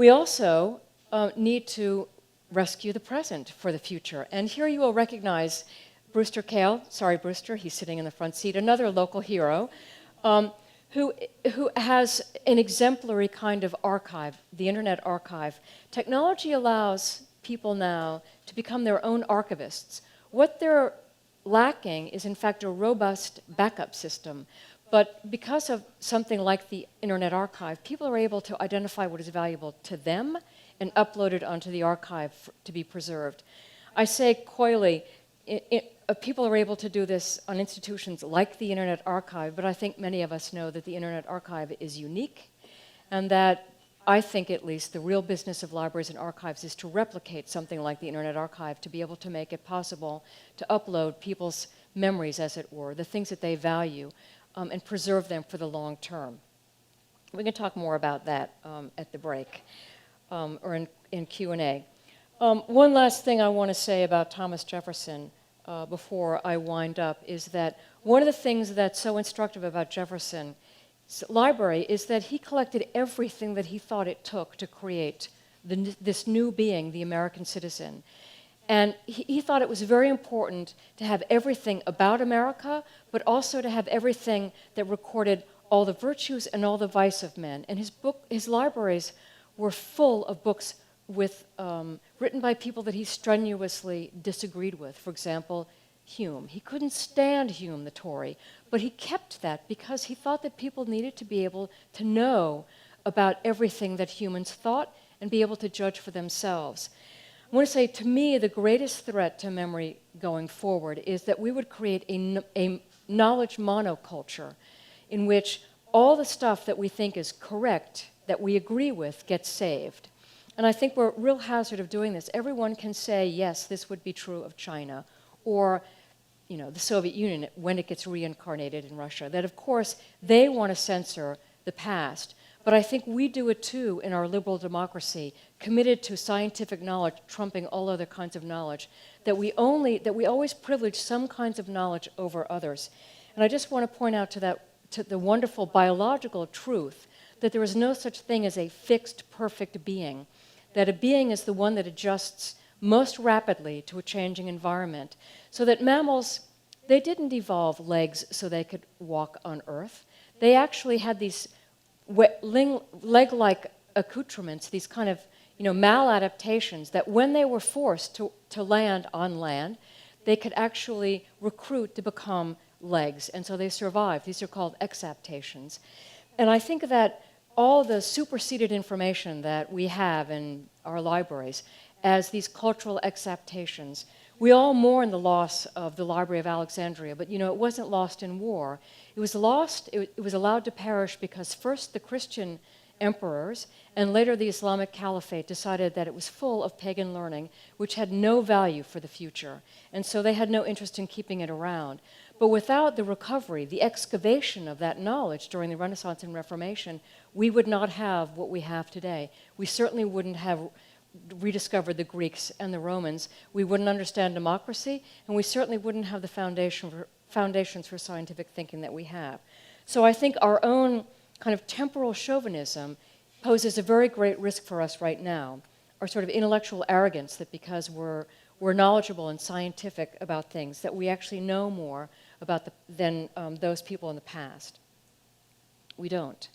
We also need to rescue the present for the future. And here you will recognize Brewster Kahle. Sorry, Brewster, he's sitting in the front seat, another local hero, who has an exemplary kind of archive, the Internet Archive. Technology allows people now to become their own archivists. What they're lacking is, in fact, a robust backup system. But because of something like the Internet Archive, people are able to identify what is valuable to them and upload it onto the archive to be preserved. I say coyly, people are able to do this on institutions like the Internet Archive, but I think many of us know that the Internet Archive is unique, and that I think at least the real business of libraries and archives is to replicate something like the Internet Archive, to be able to make it possible to upload people's memories, as it were, the things that they value, and preserve them for the long term. We can talk more about that at the break or in Q&A. One last thing I want to say about Thomas Jefferson before I wind up is that one of the things that's so instructive about Jefferson's library is that he collected everything that he thought it took to create this new being, the American citizen. And he thought it was very important to have everything about America, but also to have everything that recorded all the virtues and all the vice of men. And his libraries were full of books written by people that he strenuously disagreed with. For example, Hume. He couldn't stand Hume, the Tory, but he kept that because he thought that people needed to be able to know about everything that humans thought and be able to judge for themselves. I want to say, to me, the greatest threat to memory going forward is that we would create a knowledge monoculture in which all the stuff that we think is correct, that we agree with, gets saved. And I think we're at real hazard of doing this. Everyone can say, yes, this would be true of China, or the Soviet Union when it gets reincarnated in Russia, that of course they want to censor the past. But I think we do it too in our liberal democracy, committed to scientific knowledge trumping all other kinds of knowledge, that we always privilege some kinds of knowledge over others. And I just want to point out to the wonderful biological truth that there is no such thing as a fixed, perfect being, that a being is the one that adjusts most rapidly to a changing environment. So that mammals, they didn't evolve legs so they could walk on Earth. They actually had these leg-like accoutrements, these kind of maladaptations, that when they were forced to land on land, they could actually recruit to become legs, and so they survived. These are called exaptations. And I think that all the superseded information that we have in our libraries as these cultural exaptations, we all mourn the loss of the Library of Alexandria, but it wasn't lost in war. It was lost, it was allowed to perish because first the Christian emperors and later the Islamic Caliphate decided that it was full of pagan learning which had no value for the future. And so they had no interest in keeping it around. But without the recovery, the excavation of that knowledge during the Renaissance and Reformation, we would not have what we have today. We certainly wouldn't have rediscovered the Greeks and the Romans. We wouldn't understand democracy, and we certainly wouldn't have the foundations for scientific thinking that we have. So I think our own kind of temporal chauvinism poses a very great risk for us right now, our sort of intellectual arrogance that because we're knowledgeable and scientific about things, that we actually know more about than those people in the past. We don't.